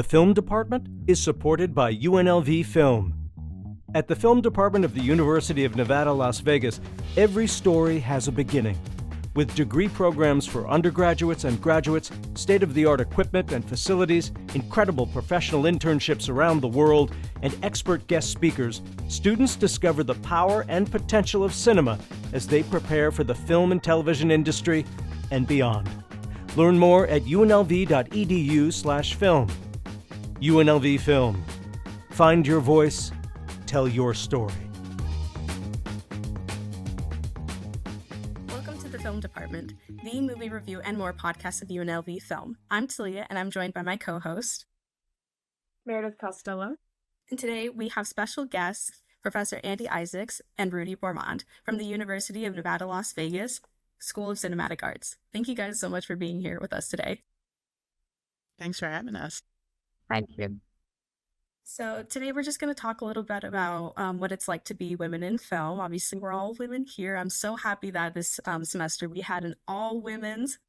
The film department is supported by UNLV Film. At the film department of the University of Nevada, Las Vegas, every story has a beginning. With degree programs for undergraduates and graduates, state-of-the-art equipment and facilities, incredible professional internships around the world, and expert guest speakers, students discover the power and potential of cinema as they prepare for the film and television industry and beyond. Learn more at unlv.edu/film. UNLV Film. Find your voice, tell your story. Welcome to the Film Department, the movie review and more podcast of UNLV Film. I'm Thalia, and I'm joined by my co-host, Meredith. And today we have special guests, Professor Andi and Roudi Boroumand from the University of Nevada, Las Vegas, School of Cinematic Arts. Thank you guys so much for being here with us today. Thanks for having us. Thank you. So today we're just going to talk a little bit about what it's like to be women in film. Obviously, we're all women here. I'm so happy that this semester we had an all-women's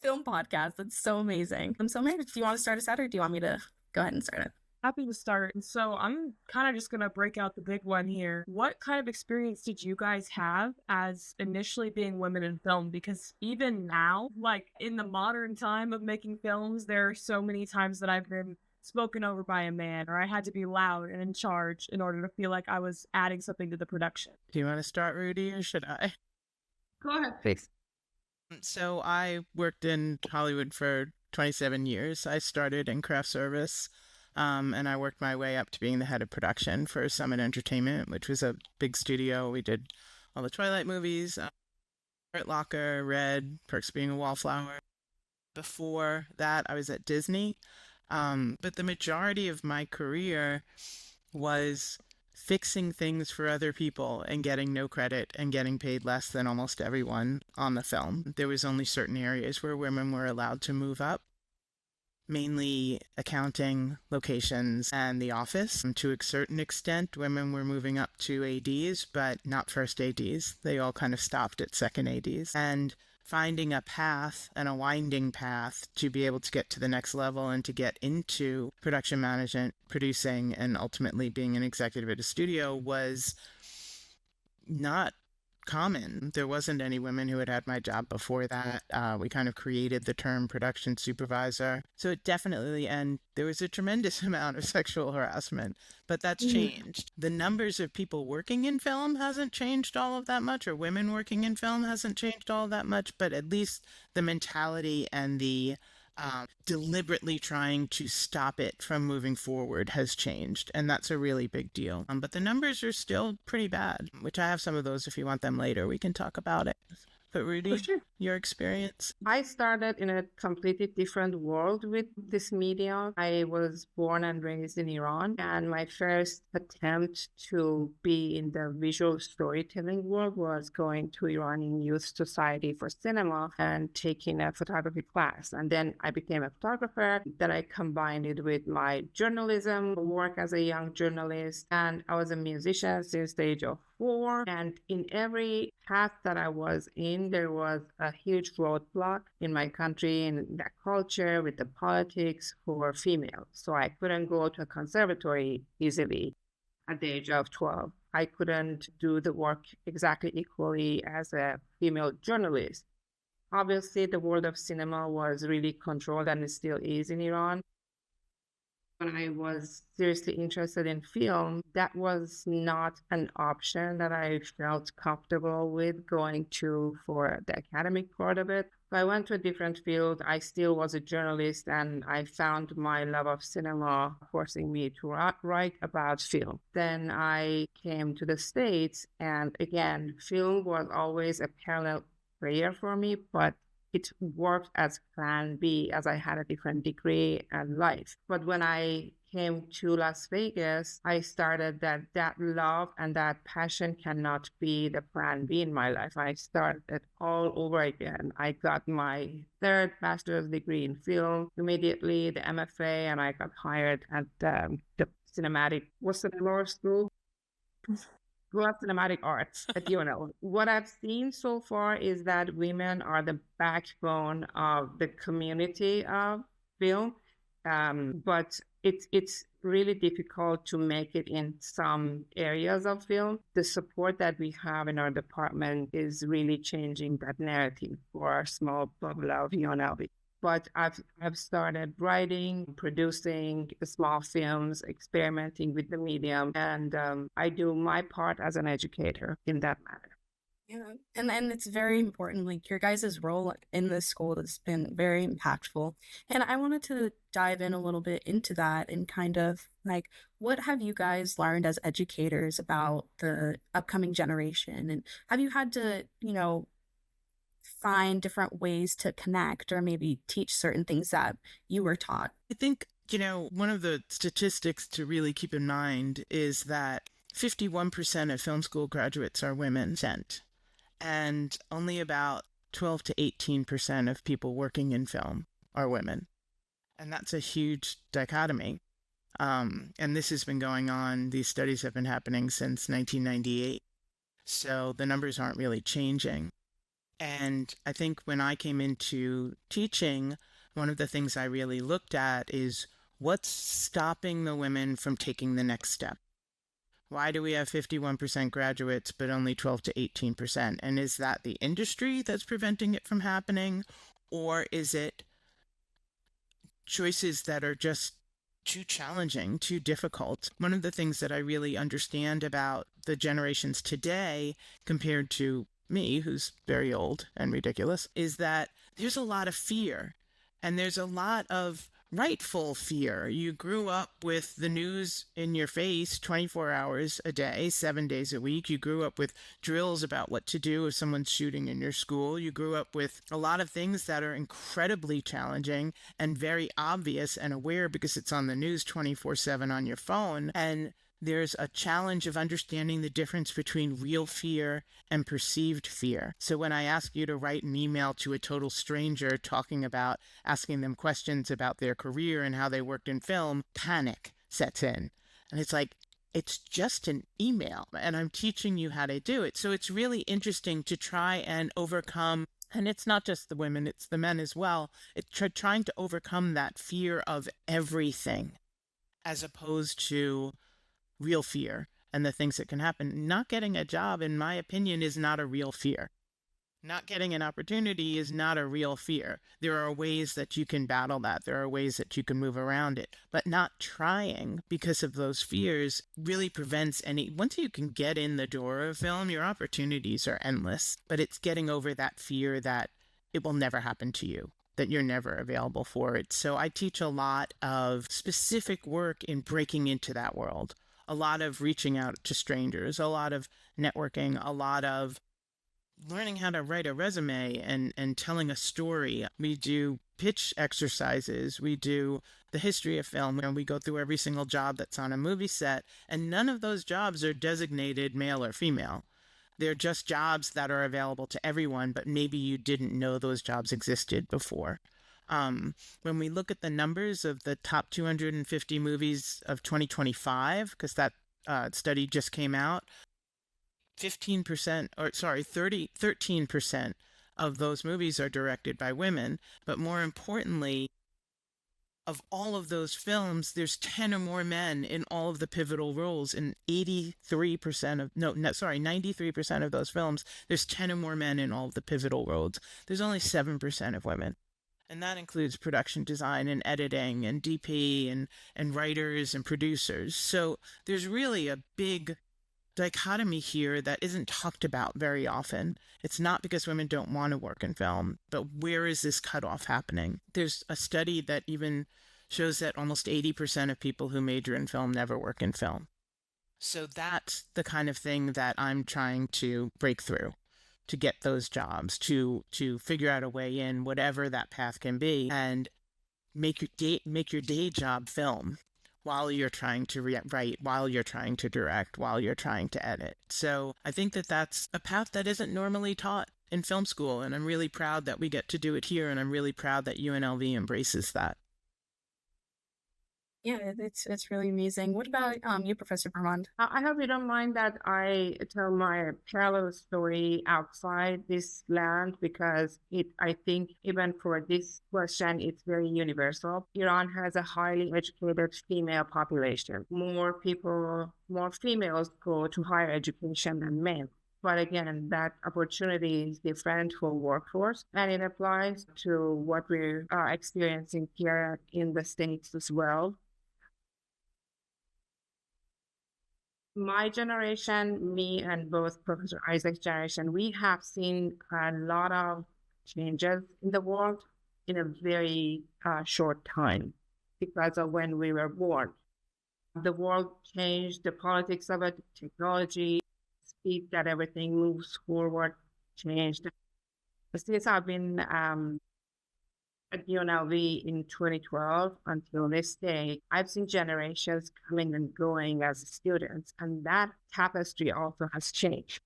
film podcast. That's so amazing. So Meredith, do you want to start us out, or do you want me to go ahead and start it? Happy to start. And so I'm kind of just going to break out the big one here. What kind of experience did you guys have as initially being women in film? Because even now, like in the modern time of making films, there are so many times that I've been spoken over by a man, or I had to be loud and in charge in order to feel like I was adding something to the production. Do you want to start, Roudi, or should I? Go ahead, please. So I worked in Hollywood for 27 years. I started in craft service, and I worked my way up to being the head of production for Summit Entertainment, which was a big studio. We did all the Twilight movies, Hurt Locker, Red, Perks of Being a Wallflower. Before that, I was at Disney. But the majority of my career was fixing things for other people and getting no credit and getting paid less than almost everyone on the film. There was only certain areas where women were allowed to move up, mainly accounting, locations, and the office. And to a certain extent, women were moving up to ADs, but not first ADs. They all kind of stopped at second ADs. And finding a path and a winding path to be able to get to the next level and to get into production management, producing, and ultimately being an executive at a studio was not common. There wasn't any women who had my job before that. We kind of created the term production supervisor. So it definitely, and there was a tremendous amount of sexual harassment, but that's changed. The numbers of people working in film hasn't changed all of that much, or women working in film hasn't changed all that much, but at least the mentality and the deliberately trying to stop it from moving forward has changed, and that's a really big deal. But the numbers are still pretty bad, which I have some of those. If you want them later, we can talk about it. But Roudi, sure. Your experience? I started in a completely different world with this media. I was born and raised in Iran, and my first attempt to be in the visual storytelling world was going to Iranian Youth Society for Cinema and taking a photography class. And then I became a photographer. Then I combined it with my journalism work as a young journalist, and I was a musician since the age of 4. And in every path that I was in, there was a huge roadblock in my country, in that culture, with the politics for females. So I couldn't go to a conservatory easily at the age of 12. I couldn't do the work exactly equally as a female journalist. Obviously, the world of cinema was really controlled, and it still is in Iran. When I was seriously interested in film, that was not an option that I felt comfortable with going to for the academic part of it. So I went to a different field. I still was a journalist, and I found my love of cinema forcing me to write about film. Then I came to the States, and again, film was always a parallel career for me, but it worked as plan B as I had a different degree and life. But when I came to Las Vegas, I started that love and that passion cannot be the plan B in my life. I started all over again. I got my third master's degree in film, immediately the MFA, and I got hired at the cinematic, what's the name of our school? School of Cinematic Arts at UNLV. What I've seen so far is that women are the backbone of the community of film. But it's really difficult to make it in some areas of film. The support that we have in our department is really changing that narrative for our small bubble of UNLV. But I've started writing, producing small films, experimenting with the medium, and I do my part as an educator in that matter. Yeah, and it's very important. Like your guys' role in this school has been very impactful. And I wanted to dive in a little bit into that and kind of like what have you guys learned as educators about the upcoming generation? And have you had to, find different ways to connect or maybe teach certain things that you were taught? I think, one of the statistics to really keep in mind is that 51% of film school graduates are women, and only about 12 to 18% of people working in film are women. And that's a huge dichotomy. And this has been going on, these studies have been happening since 1998. So the numbers aren't really changing. And I think when I came into teaching, one of the things I really looked at is what's stopping the women from taking the next step? Why do we have 51% graduates, but only 12 to 18%? And is that the industry that's preventing it from happening? Or is it choices that are just too challenging, too difficult? One of the things that I really understand about the generations today compared to me, who's very old and ridiculous, is that there's a lot of fear, and there's a lot of rightful fear. You grew up with the news in your face 24 hours a day, 7 days a week. You grew up with drills about what to do if someone's shooting in your school. You grew up with a lot of things that are incredibly challenging and very obvious and aware because it's on the news 24/7 on your phone. And there's a challenge of understanding the difference between real fear and perceived fear. So when I ask you to write an email to a total stranger talking about asking them questions about their career and how they worked in film, panic sets in. And it's like, it's just an email and I'm teaching you how to do it. So it's really interesting to try and overcome, and it's not just the women, it's the men as well. It's trying to overcome that fear of everything as opposed to real fear and the things that can happen. Not getting a job, in my opinion, is not a real fear. Not getting an opportunity is not a real fear. There are ways that you can battle that. There are ways that you can move around it. But not trying because of those fears really prevents any. Once you can get in the door of film, your opportunities are endless. But it's getting over that fear that it will never happen to you, that you're never available for it. So I teach a lot of specific work in breaking into that world. A lot of reaching out to strangers, a lot of networking, a lot of learning how to write a resume and telling a story. We do pitch exercises. We do the history of film, and we go through every single job that's on a movie set. And none of those jobs are designated male or female. They're just jobs that are available to everyone, but maybe you didn't know those jobs existed before. When we look at the numbers of the top 250 movies of 2025, because that study just came out, 13% of those movies are directed by women. But more importantly, of all of those films, there's 10 or more men in all of the pivotal roles. In 93% of those films, there's 10 or more men in all of the pivotal roles. There's only 7% of women. And that includes production design and editing and DP and writers and producers. So there's really a big dichotomy here that isn't talked about very often. It's not because women don't want to work in film, but where is this cutoff happening? There's a study that even shows that almost 80% of people who major in film never work in film. So that's the kind of thing that I'm trying to break through, to get those jobs, to figure out a way in, whatever that path can be, and make your day job film while you're trying to write, while you're trying to direct, while you're trying to edit. So I think that that's a path that isn't normally taught in film school, and I'm really proud that we get to do it here, and I'm really proud that UNLV embraces that. Yeah, it's really amazing. What about you, Professor Boroumand? I hope you don't mind that I tell my parallel story outside this land because I think even for this question, it's very universal. Iran has a highly educated female population. More females go to higher education than men. But again, that opportunity is different for workforce, and it applies to what we're experiencing here in the States as well. My generation, me and both Professor Isaac's generation, we have seen a lot of changes in the world in a very short time because of when we were born. The world changed, the politics of it, technology, speed that everything moves forward changed. Since I've been at UNLV in 2012 until this day, I've seen generations coming and going as students, and that tapestry also has changed.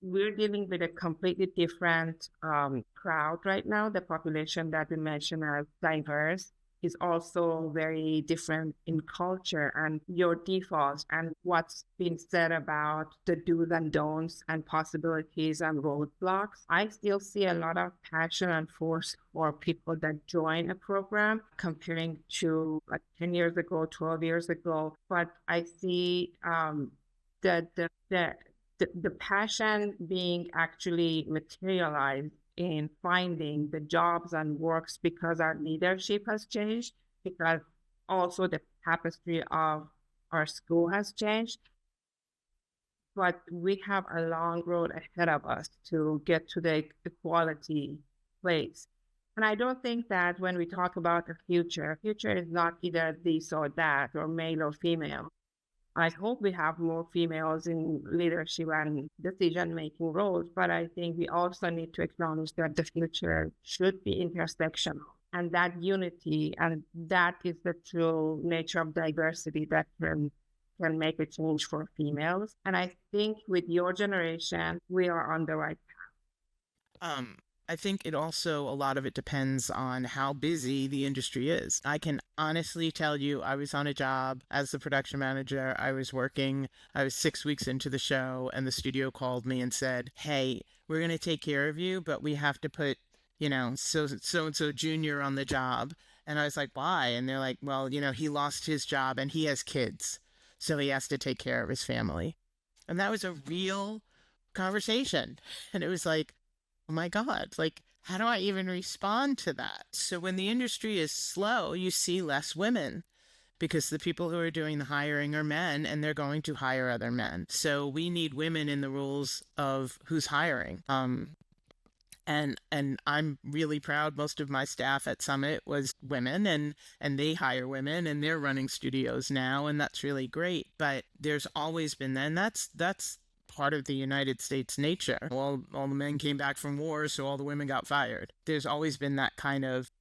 We're dealing with a completely different crowd right now. The population that we mentioned as diverse is also very different in culture and your defaults and what's been said about the do's and don'ts and possibilities and roadblocks. I still see a lot of passion and force for people that join a program comparing to like 10 years ago, 12 years ago. But I see the passion being actually materialized in finding the jobs and works because our leadership has changed, because also the tapestry of our school has changed. But we have a long road ahead of us to get to the equality place. And I don't think that when we talk about the future is not either this or that, or male or female. I hope we have more females in leadership and decision-making roles, but I think we also need to acknowledge that the future should be intersectional, and that unity, and that is the true nature of diversity that can make a change for females. And I think with your generation, we are on the right path. I think a lot of it depends on how busy the industry is. I can honestly tell you, I was on a job as the production manager. I was 6 weeks into the show, and the studio called me and said, "Hey, we're going to take care of you, but we have to put, so-and-so junior on the job." And I was like, "Why?" And they're like, "Well, he lost his job and he has kids, so he has to take care of his family." And that was a real conversation. And it was like, oh my God, like, how do I even respond to that? So when the industry is slow, you see less women because the people who are doing the hiring are men, and they're going to hire other men. So we need women in the roles of who's hiring. And I'm really proud. Most of my staff at Summit was women, and they hire women, and they're running studios now, and that's really great. But there's always been that, and that's part of the United States nature. All the men came back from war, so all the women got fired. There's always been that kind of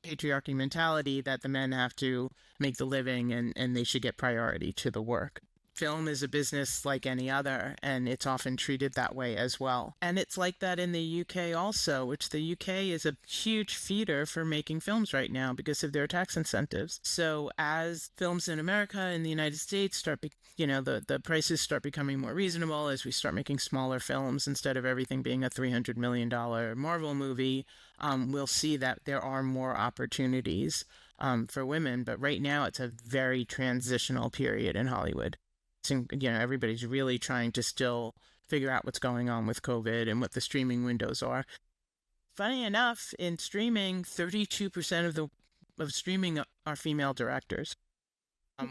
patriarchy mentality that the men have to make the living and they should get priority to the work. Film is a business like any other, and it's often treated that way as well. And it's like that in the UK also, which the UK is a huge feeder for making films right now because of their tax incentives. So as films in America and the United States the prices start becoming more reasonable, as we start making smaller films instead of everything being a $300 million Marvel movie, we'll see that there are more opportunities for women. But right now it's a very transitional period in Hollywood. Everybody's really trying to still figure out what's going on with COVID and what the streaming windows are. Funny enough, in streaming, 32% of streaming are female directors.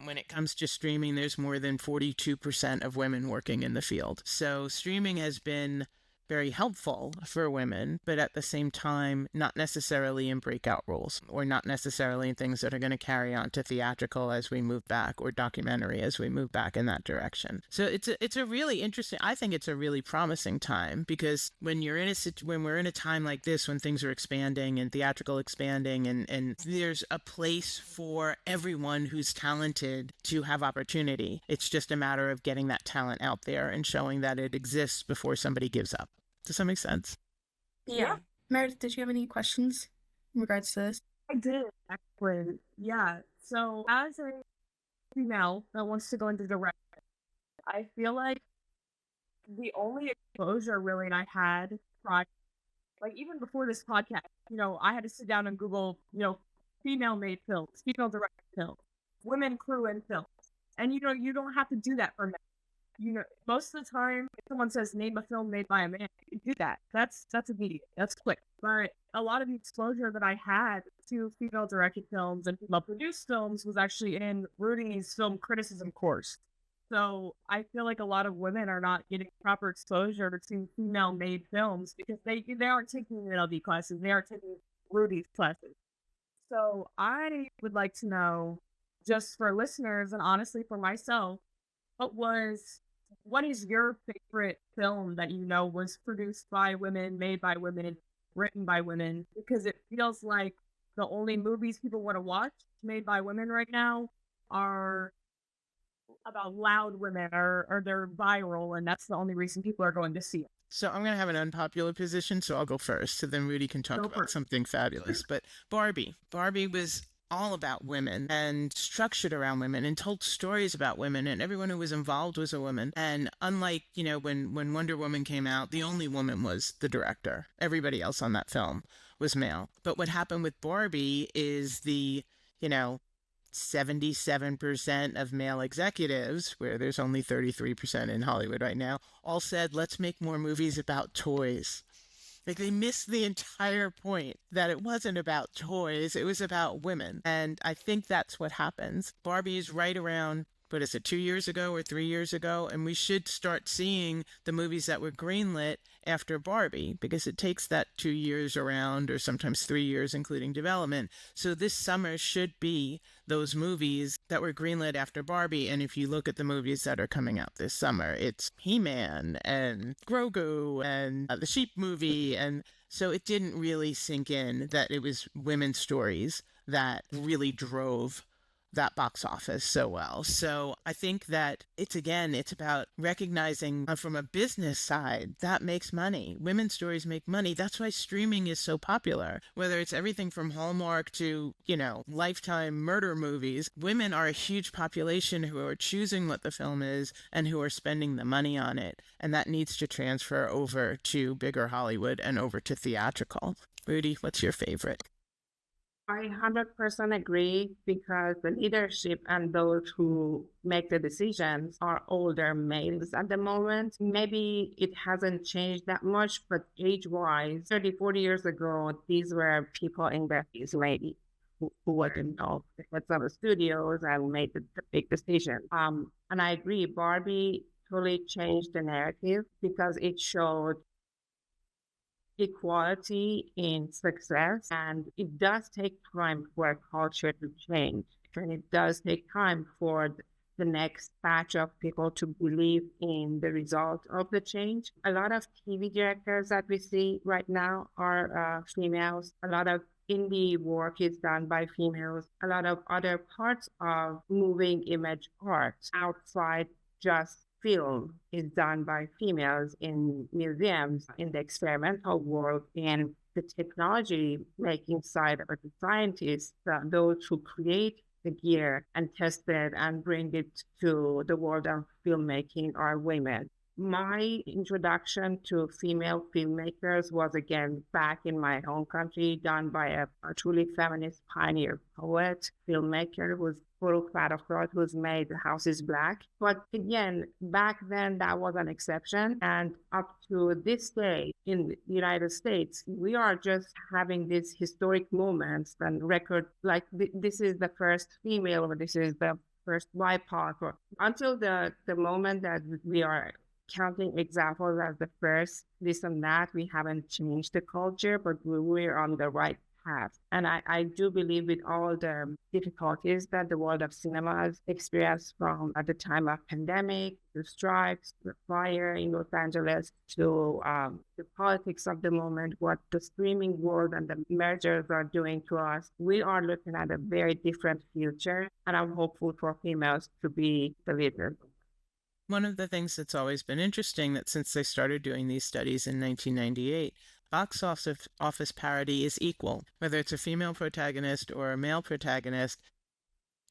When it comes to streaming, there's more than 42% of women working in the field. So streaming has been very helpful for women, but at the same time, not necessarily in breakout roles, or not necessarily in things that are going to carry on to theatrical as we move back, or documentary as we move back in that direction. So it's a really interesting, I think it's a really promising time, because when we're in a time like this, when things are expanding and theatrical expanding, and there's a place for everyone who's talented to have opportunity. It's just a matter of getting that talent out there and showing that it exists before somebody gives up. Does that make sense? Yeah. Meredith, did you have any questions in regards to this? I did, actually. Yeah. So, as a female that wants to go into direct, I feel like the only exposure really I had prior, like even before this podcast, I had to sit down and Google, female made films, female directed films, women crew in films. And you don't have to do that for men. Most of the time, if someone says name a film made by a man, you can do that. That's immediate. That's quick. But a lot of the exposure that I had to female directed films and female produced films was actually in Roudi's film criticism course. So I feel like a lot of women are not getting proper exposure to female made films because they aren't taking UNLV classes, they are taking Roudi's classes. So I would like to know, just for listeners and honestly for myself, what is your favorite film that was produced by women, made by women, written by women? Because it feels like the only movies people want to watch made by women right now are about loud women, or they're viral, and that's the only reason people are going to see it. So I'm going to have an unpopular position, so I'll go first, so then Roudi can talk Go about first. something fabulous. But Barbie was all about women and structured around women and told stories about women, and everyone who was involved was a woman. And unlike, when Wonder Woman came out, the only woman was the director. Everybody else on that film was male. But what happened with Barbie is the, 77% of male executives, where there's only 33% in Hollywood right now, all said, let's make more movies about toys. Like, they missed the entire point that it wasn't about toys, it was about women. And I think that's what happens. Barbie is right around, 2 years ago or 3 years ago? And we should start seeing the movies that were greenlit after Barbie, because it takes that 2 years around, or sometimes 3 years, including development. So this summer should be those movies that were greenlit after Barbie. And if you look at the movies that are coming out this summer, it's He-Man and Grogu and the Sheep movie. And so it didn't really sink in that it was women's stories that really drove that box office so well. So I think that it's about recognizing from a business side that makes money. Women's stories make money. That's why streaming is so popular. Whether it's everything from Hallmark to, Lifetime murder movies, women are a huge population who are choosing what the film is and who are spending the money on it. And that needs to transfer over to bigger Hollywood and over to theatrical. Roudi, what's your favorite? I 100% agree, because the leadership and those who make the decisions are older males at the moment. Maybe it hasn't changed that much, but age-wise, 30, 40 years ago, these were people in their 50s, maybe, who were involved with some studios and made the big decision. And I agree, Barbie totally changed the narrative because it showed equality in success, and it does take time for a culture to change, and it does take time for the next batch of people to believe in the result of the change. A lot of TV directors that we see right now are females. A lot of indie work is done by females. A lot of other parts of moving image art outside just film is done by females in museums, in the experimental world, in the technology making side of the scientists, those who create the gear and test it and bring it to the world of filmmaking are women. My introduction to female filmmakers was again back in my home country, done by a truly feminist pioneer poet, filmmaker who's full fat of thought, who's made The House is Black. But again, back then that was an exception. And up to this day in the United States, we are just having these historic moments and record, like this is the first female, or this is the first BIPOC, or until the moment that we are counting examples as the first, this and that, we haven't changed the culture, but we're on the right path. And I do believe, with all the difficulties that the world of cinema has experienced, from at the time of pandemic, the strikes, the fire in Los Angeles, to the politics of the moment, what the streaming world and the mergers are doing to us, we are looking at a very different future. And I'm hopeful for females to be the leaders. One of the things that's always been interesting, that since they started doing these studies in 1998, box office parity is equal. Whether it's a female protagonist or a male protagonist,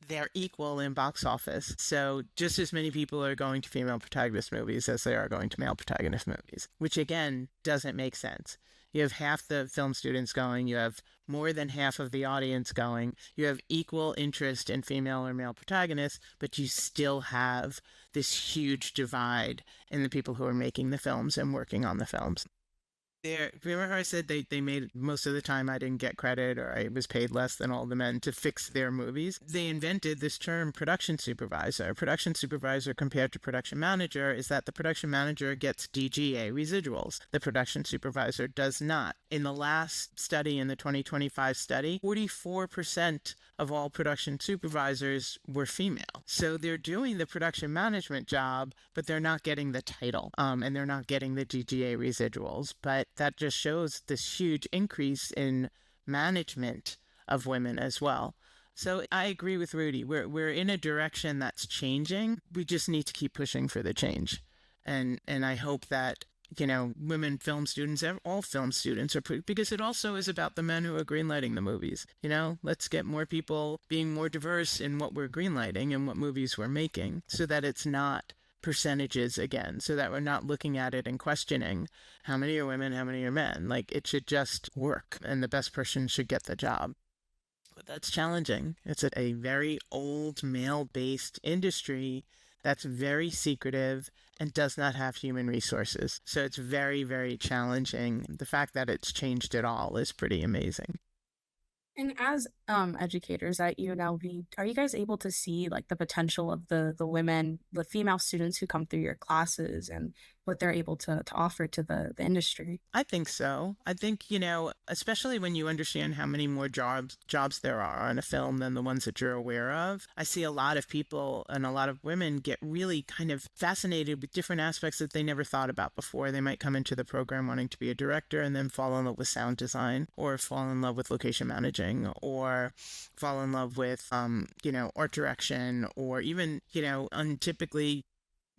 they're equal in box office. So just as many people are going to female protagonist movies as they are going to male protagonist movies, which again doesn't make sense. You have half the film students going, you have more than half of the audience going, you have equal interest in female or male protagonists, but you still have this huge divide in the people who are making the films and working on the films. Remember how I said they made most of the time I didn't get credit or I was paid less than all the men to fix their movies? They invented this term production supervisor. Production supervisor compared to production manager is that the production manager gets DGA residuals. The production supervisor does not. In the last study, in the 2025 study, 44% of all production supervisors were female. So they're doing the production management job, but they're not getting the title, and they're not getting the DGA residuals. But that just shows this huge increase in management of women as well. So I agree with Roudi. We're in a direction that's changing. We just need to keep pushing for the change. And I hope that, women film students, all film students because it also is about the men who are greenlighting the movies. Let's get more people being more diverse in what we're greenlighting and what movies we're making so that it's not percentages again, so that we're not looking at it and questioning how many are women, how many are men. Like, it should just work and the best person should get the job. But that's challenging. It's a very old male-based industry that's very secretive and does not have human resources. So it's very, very challenging. The fact that it's changed at all is pretty amazing. And as educators at UNLV, are you guys able to see like the potential of the women, the female students who come through your classes and what they're able to offer to the industry? I think so. I think, especially when you understand how many more jobs there are on a film than the ones that you're aware of. I see a lot of people and a lot of women get really kind of fascinated with different aspects that they never thought about before. They might come into the program wanting to be a director and then fall in love with sound design or fall in love with location managing or fall in love with, art direction or even, untypically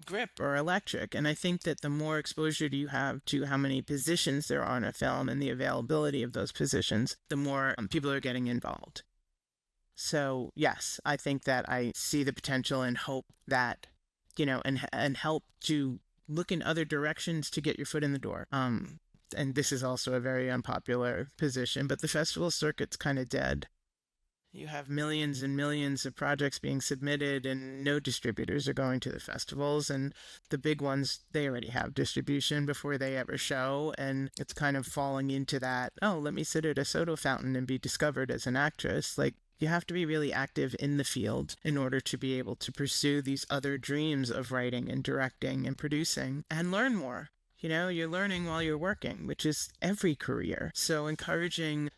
grip or electric. And I think that the more exposure you have to how many positions there are in a film and the availability of those positions, the more people are getting involved. So yes, I think that I see the potential and hope that, and help to look in other directions to get your foot in the door. And this is also a very unpopular position, but the festival circuit's kind of dead. You have millions and millions of projects being submitted and no distributors are going to the festivals. And the big ones, they already have distribution before they ever show. And it's kind of falling into that, oh, let me sit at a soda fountain and be discovered as an actress. Like, you have to be really active in the field in order to be able to pursue these other dreams of writing and directing and producing and learn more. You're learning while you're working, which is every career. So encouraging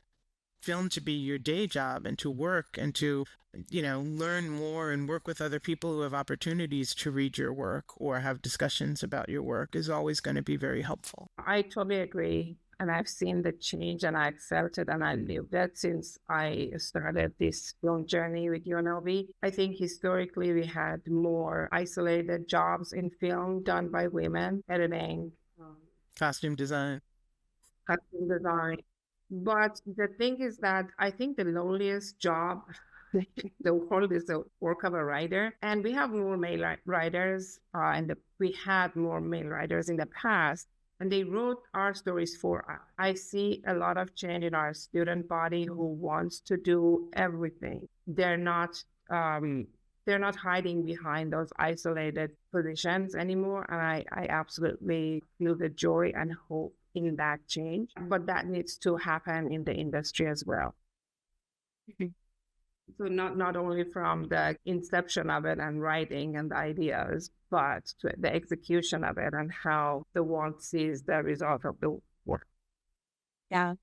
film to be your day job and to work and to, learn more and work with other people who have opportunities to read your work or have discussions about your work is always going to be very helpful. I totally agree. And I've seen the change and I felt it and I lived it since I started this film journey with UNLV. I think historically we had more isolated jobs in film done by women, editing, costume design. But the thing is that I think the loneliest job in the world is the work of a writer. And we have more male writers, and we had more male writers in the past, and they wrote our stories for us. I see a lot of change in our student body who wants to do everything. They're not hiding behind those isolated positions anymore. And I absolutely feel the joy and hope in that change, but that needs to happen in the industry as well. So not only from the inception of it and writing and the ideas, but to the execution of it and how the world sees the result of the work. Yeah.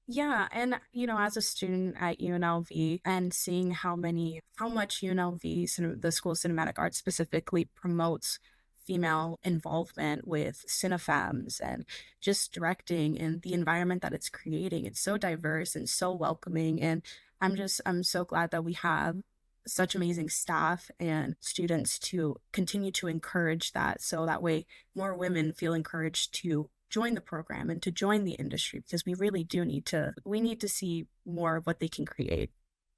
Yeah, and as a student at UNLV and seeing how much UNLV, the School of Cinematic Arts specifically promotes female involvement with cinefems and just directing and the environment that it's creating. It's so diverse and so welcoming. And I'm so glad that we have such amazing staff and students to continue to encourage that. So that way more women feel encouraged to join the program and to join the industry, because we really do need to see more of what they can create.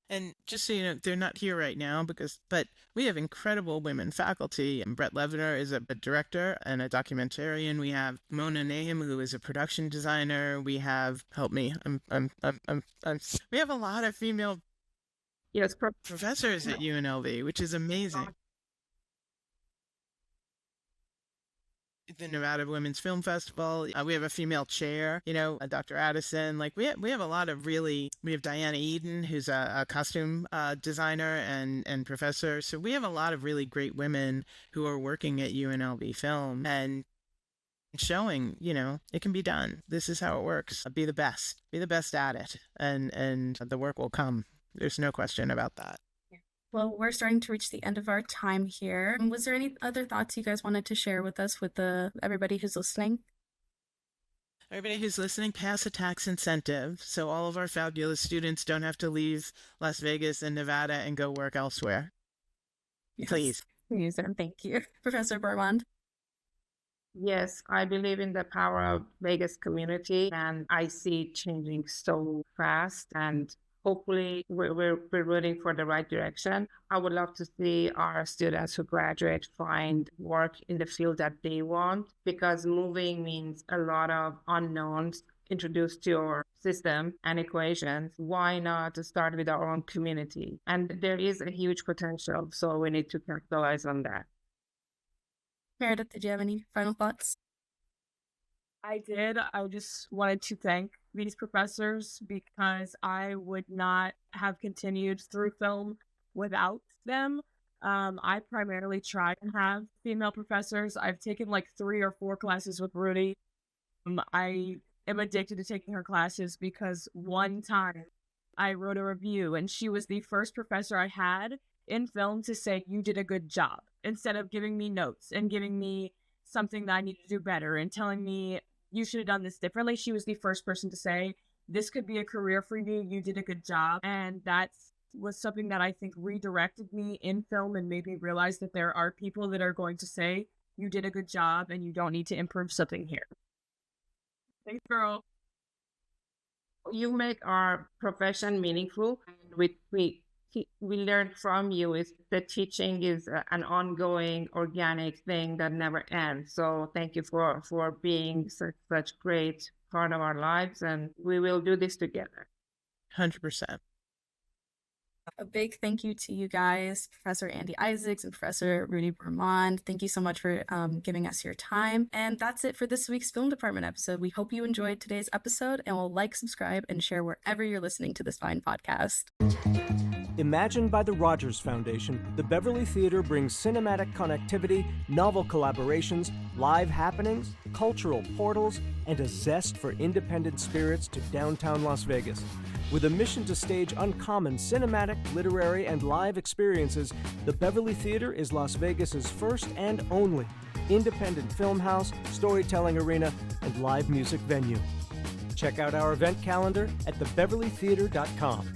And just so you know, they're not here right now but we have incredible women faculty. And Brett Levener is a director and a documentarian. We have Mona Nahum, who is a production designer. We have, help me, we have a lot of female professors at UNLV, which is amazing. The Nevada Women's Film Festival. We have a female chair, Dr. Addison. Like we have a lot of we have Diana Eden, who's a costume designer and professor. So we have a lot of really great women who are working at UNLV Film and showing, it can be done. This is how it works. Be the best at it. And the work will come. There's no question about that. Well, we're starting to reach the end of our time here. Was there any other thoughts you guys wanted to share with us, with everybody who's listening? Everybody who's listening, pass a tax incentive so all of our fabulous students don't have to leave Las Vegas and Nevada and go work elsewhere. Yes. Please. Thank you. Professor Boroumand? Yes, I believe in the power of Vegas community, and I see it changing so fast, and hopefully we're rooting for the right direction. I would love to see our students who graduate find work in the field that they want, because moving means a lot of unknowns introduced to your system and equations. Why not start with our own community? And there is a huge potential, so we need to capitalize on that. Meredith, did you have any final thoughts? I did. I just wanted to thank these professors, because I would not have continued through film without them. I primarily try to have female professors. I've taken like 3 or 4 classes with Roudi. I am addicted to taking her classes because one time I wrote a review and she was the first professor I had in film to say, "You did a good job," instead of giving me notes and giving me something that I need to do better and telling me, "You should have done this differently." She was the first person to say, "This could be a career for you. You did a good job." And that was something that I think redirected me in film and made me realize that there are people that are going to say, "You did a good job and you don't need to improve something here." Thanks, girl. You make our profession meaningful. We learn from you is that teaching is an ongoing, organic thing that never ends. So thank you for being such great part of our lives, and we will do this together. 100%. A big thank you to you guys, Professor Andi Isaacs and Professor Roudi Boroumand. Thank you so much for giving us your time. And that's it for this week's Film Department episode. We hope you enjoyed today's episode, and will like, subscribe, and share wherever you're listening to this fine podcast. Imagined by the Rogers Foundation, the Beverly Theater brings cinematic connectivity, novel collaborations, live happenings, cultural portals, and a zest for independent spirits to downtown Las Vegas. With a mission to stage uncommon cinematic, literary, and live experiences, the Beverly Theater is Las Vegas's first and only independent film house, storytelling arena, and live music venue. Check out our event calendar at thebeverlytheater.com.